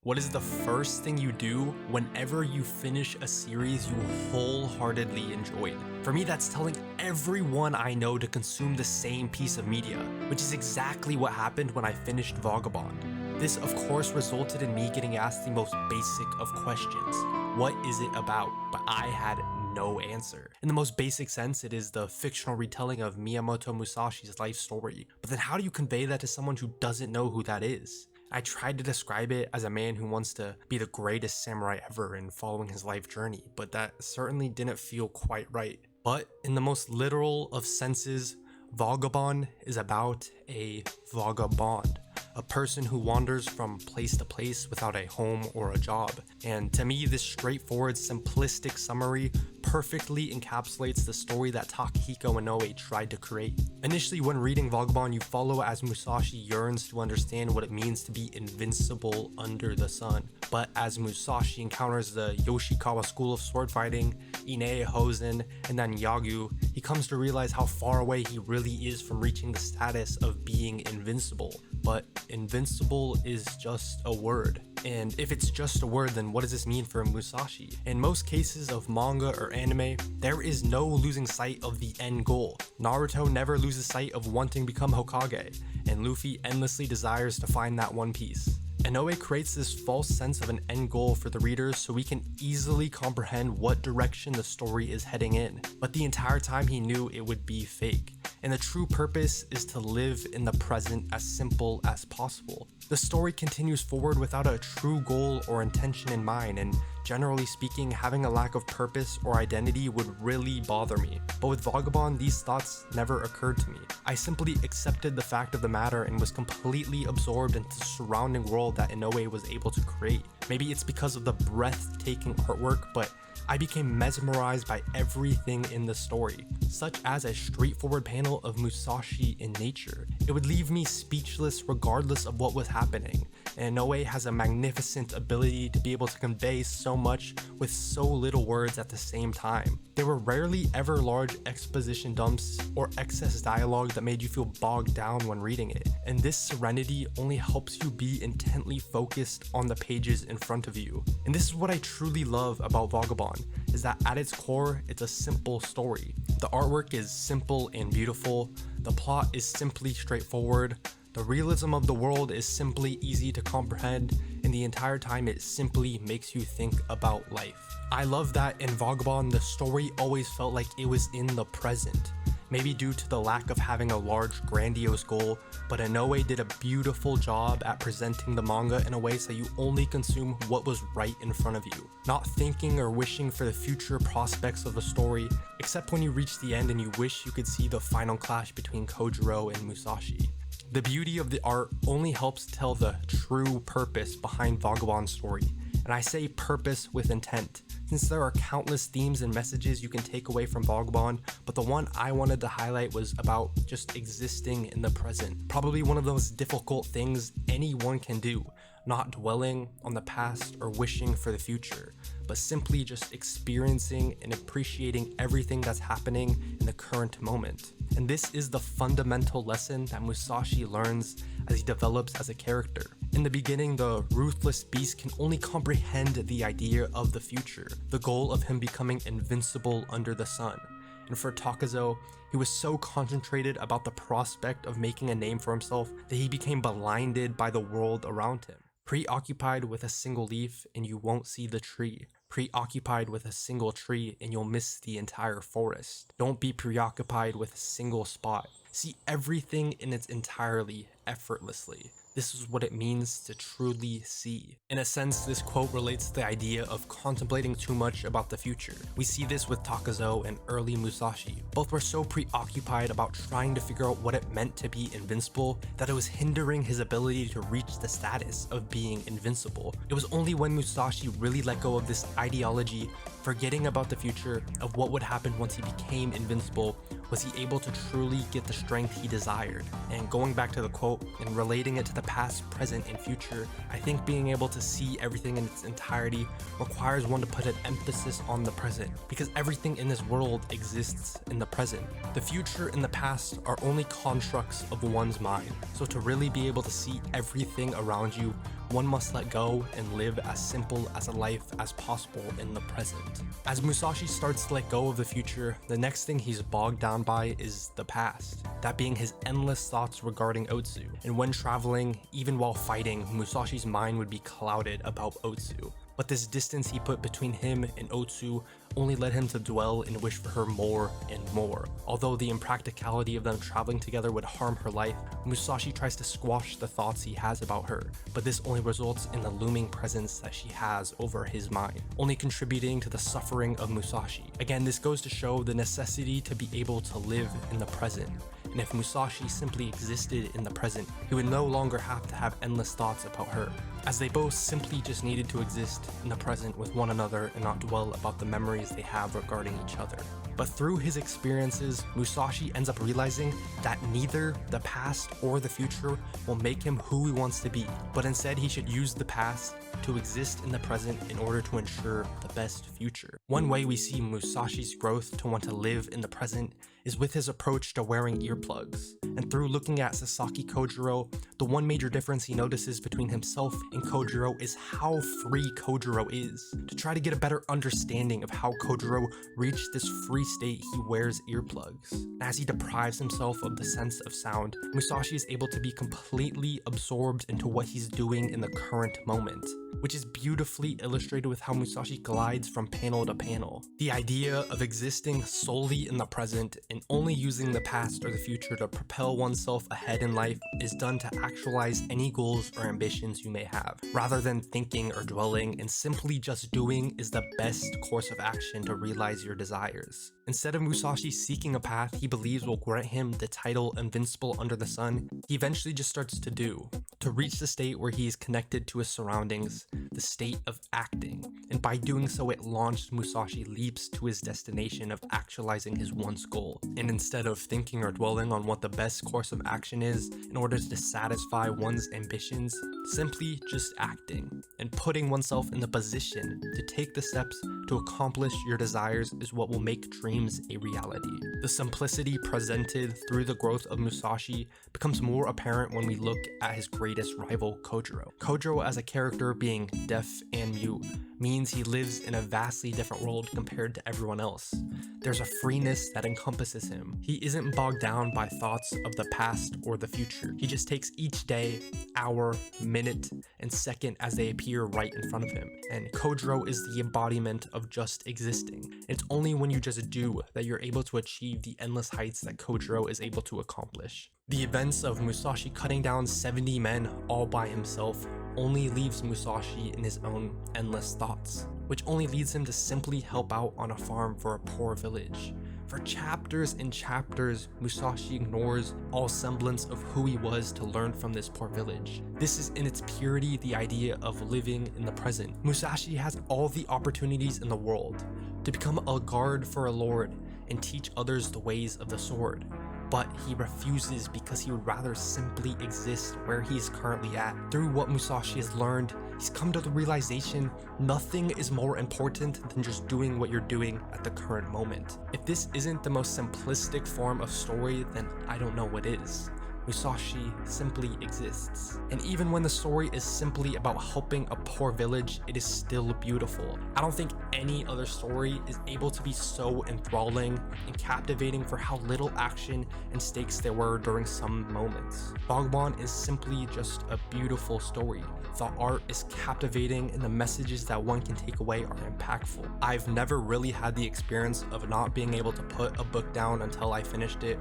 What is the first thing you do whenever you finish a series you wholeheartedly enjoyed? For me, that's telling everyone I know to consume the same piece of media, which is exactly what happened when I finished Vagabond. This, of course, resulted in me getting asked the most basic of questions. What is it about? But I had no answer. In the most basic sense, it is the fictional retelling of Miyamoto Musashi's life story. But then how do you convey that to someone who doesn't know who that is? I tried to describe it as a man who wants to be the greatest samurai ever and following his life journey, but that certainly didn't feel quite right. But in the most literal of senses, Vagabond is about a vagabond, a person who wanders from place to place without a home or a job. And to me, this straightforward, simplistic summary perfectly encapsulates the story that Takehiko Inoue tried to create. Initially, when reading Vagabond, you follow as Musashi yearns to understand what it means to be invincible under the sun. But as Musashi encounters the Yoshikawa school of sword fighting, Ine Hosen, and then Yagyu, he comes to realize how far away he really is from reaching the status of being invincible. But invincible is just a word. And if it's just a word, then what does this mean for Musashi? In most cases of manga or anime, there is no losing sight of the end goal. Naruto never loses sight of wanting to become Hokage, and Luffy endlessly desires to find that one piece. Inoue creates this false sense of an end goal for the reader so we can easily comprehend what direction the story is heading in, but the entire time he knew it would be fake. And the true purpose is to live in the present as simple as possible. The story continues forward without a true goal or intention in mind, and generally speaking, having a lack of purpose or identity would really bother me. But with Vagabond, these thoughts never occurred to me. I simply accepted the fact of the matter and was completely absorbed into the surrounding world that Inoue was able to create. Maybe it's because of the breathtaking artwork, but I became mesmerized by everything in the story, such as a straightforward panel of Musashi in nature. It would leave me speechless regardless of what was happening, and Inoue has a magnificent ability to be able to convey so much with so little words at the same time. There were rarely ever large exposition dumps or excess dialogue that made you feel bogged down when reading it, and this serenity only helps you be intently focused on the pages in front of you. And this is what I truly love about Vagabond, is that at its core, it's a simple story. The artwork is simple and beautiful, the plot is simply straightforward, the realism of the world is simply easy to comprehend, and the entire time it simply makes you think about life. I love that in Vagabond, the story always felt like it was in the present. Maybe due to the lack of having a large, grandiose goal, but Inoue did a beautiful job at presenting the manga in a way so you only consume what was right in front of you, not thinking or wishing for the future prospects of the story, except when you reach the end and you wish you could see the final clash between Kojiro and Musashi. The beauty of the art only helps tell the true purpose behind Vagabond's story, and I say purpose with intent, since there are countless themes and messages you can take away from Vagabond, but the one I wanted to highlight was about just existing in the present. Probably one of the most difficult things anyone can do, not dwelling on the past or wishing for the future, but simply just experiencing and appreciating everything that's happening in the current moment. And this is the fundamental lesson that Musashi learns as he develops as a character. In the beginning, the ruthless beast can only comprehend the idea of the future, the goal of him becoming invincible under the sun. And for Takazo, he was so concentrated about the prospect of making a name for himself that he became blinded by the world around him. Preoccupied with a single leaf and you won't see the tree. Preoccupied with a single tree and you'll miss the entire forest. Don't be preoccupied with a single spot. See everything in its entirety effortlessly. This is what it means to truly see. In a sense, this quote relates to the idea of contemplating too much about the future. We see this with Takazo and early Musashi. Both were so preoccupied about trying to figure out what it meant to be invincible that it was hindering his ability to reach the status of being invincible. It was only when Musashi really let go of this ideology, forgetting about the future of what would happen once he became invincible, was he able to truly get the strength he desired. And going back to the quote and relating it to the past, present, and future, I think being able to see everything in its entirety requires one to put an emphasis on the present, because everything in this world exists in the present. The future and the past are only constructs of one's mind, so to really be able to see everything around you one must let go and live as simple as a life as possible in the present. As Musashi starts to let go of the future, the next thing he's bogged down by is the past, that being his endless thoughts regarding Otsu. And when traveling, even while fighting, Musashi's mind would be clouded about Otsu. But this distance he put between him and Otsu only led him to dwell and wish for her more and more. Although the impracticality of them traveling together would harm her life, Musashi tries to squash the thoughts he has about her, but this only results in the looming presence that she has over his mind, only contributing to the suffering of Musashi. Again, this goes to show the necessity to be able to live in the present. And if Musashi simply existed in the present, he would no longer have to have endless thoughts about her, as they both simply just needed to exist in the present with one another and not dwell about the memories they have regarding each other. But through his experiences, Musashi ends up realizing that neither the past or the future will make him who he wants to be, but instead he should use the past to exist in the present in order to ensure the best future. One way we see Musashi's growth to want to live in the present is with his approach to wearing earplugs. And through looking at Sasaki Kojiro, the one major difference he notices between himself and Kojiro is how free Kojiro is. To try to get a better understanding of how Kojiro reached this free state, he wears earplugs. As he deprives himself of the sense of sound, Musashi is able to be completely absorbed into what he's doing in the current moment, which is beautifully illustrated with how Musashi glides from panel to panel. The idea of existing solely in the present and only using the past or the future to propel oneself ahead in life is done to actualize any goals or ambitions you may have. Rather than thinking or dwelling and simply just doing is the best course of action to realize your desires. Instead of Musashi seeking a path he believes will grant him the title Invincible Under the Sun, he eventually just starts to do, to reach the state where he is connected to his surroundings, the state of acting, and by doing so it launched Musashi leaps to his destination of actualizing his once goal. And instead of thinking or dwelling on what the best course of action is in order to satisfy one's ambitions, simply just acting and putting oneself in the position to take the steps to accomplish your desires is what will make dreams a reality. The simplicity presented through the growth of Musashi becomes more apparent when we look at his greatest rival, Kojiro. Kojiro as a character being deaf and mute means he lives in a vastly different world compared to everyone else. There's a freeness that encompasses him. He isn't bogged down by thoughts of the past or the future. He just takes each day, hour, minute, and second as they appear right in front of him. And Kojiro is the embodiment of just existing. It's only when you just do that you're able to achieve the endless heights that Kojiro is able to accomplish. The events of Musashi cutting down 70 men all by himself only leaves Musashi in his own endless thoughts, which only leads him to simply help out on a farm for a poor village. For chapters and chapters, Musashi ignores all semblance of who he was to learn from this poor village. This is in its purity the idea of living in the present. Musashi has all the opportunities in the world to become a guard for a lord and teach others the ways of the sword, but he refuses because he would rather simply exist where he is currently at. Through what Musashi has learned, he's come to the realization nothing is more important than just doing what you're doing at the current moment. If this isn't the most simplistic form of story, then I don't know what is. Musashi simply exists. And even when the story is simply about helping a poor village, it is still beautiful. I don't think any other story is able to be so enthralling and captivating for how little action and stakes there were during some moments. Vagabond is simply just a beautiful story. The art is captivating and the messages that one can take away are impactful. I've never really had the experience of not being able to put a book down until I finished it,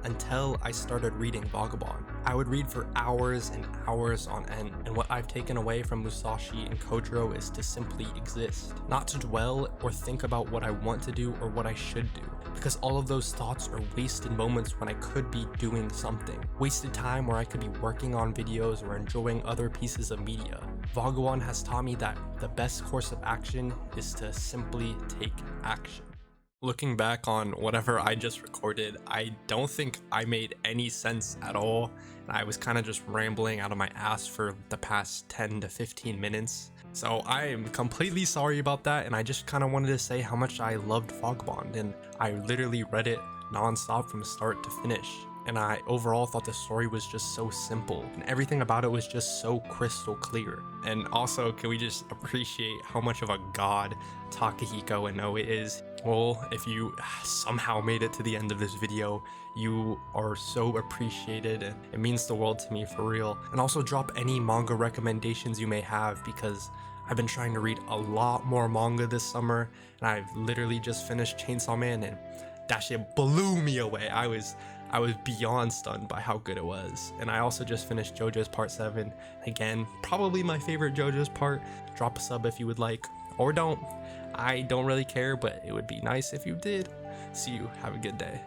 until I started reading Vagabond. I would read for hours and hours on end, and what I've taken away from Musashi and Kojiro is to simply exist. Not to dwell or think about what I want to do or what I should do, because all of those thoughts are wasted moments when I could be doing something. Wasted time where I could be working on videos or enjoying other pieces of media. Vagabond has taught me that the best course of action is to simply take action. Looking back on whatever I just recorded, I don't think I made any sense at all. I was kind of just rambling out of my ass for the past 10 to 15 minutes. So I am completely sorry about that, and I just kind of wanted to say how much I loved Vagabond, and I literally read it non-stop from start to finish. and I overall thought the story was just so simple, and everything about it was just so crystal clear. And also, can we just appreciate how much of a god Takehiko Inoue is? Well, if you somehow made it to the end of this video, you are so appreciated, and it means the world to me, for real. And also drop any manga recommendations you may have, because I've been trying to read a lot more manga this summer, and I've literally just finished Chainsaw Man, and that shit blew me away. I was beyond stunned by how good it was. And I also just finished JoJo's Part 7. Again, probably my favorite JoJo's part. Drop a sub if you would like, or don't. I don't really care, but it would be nice if you did. See you. Have a good day.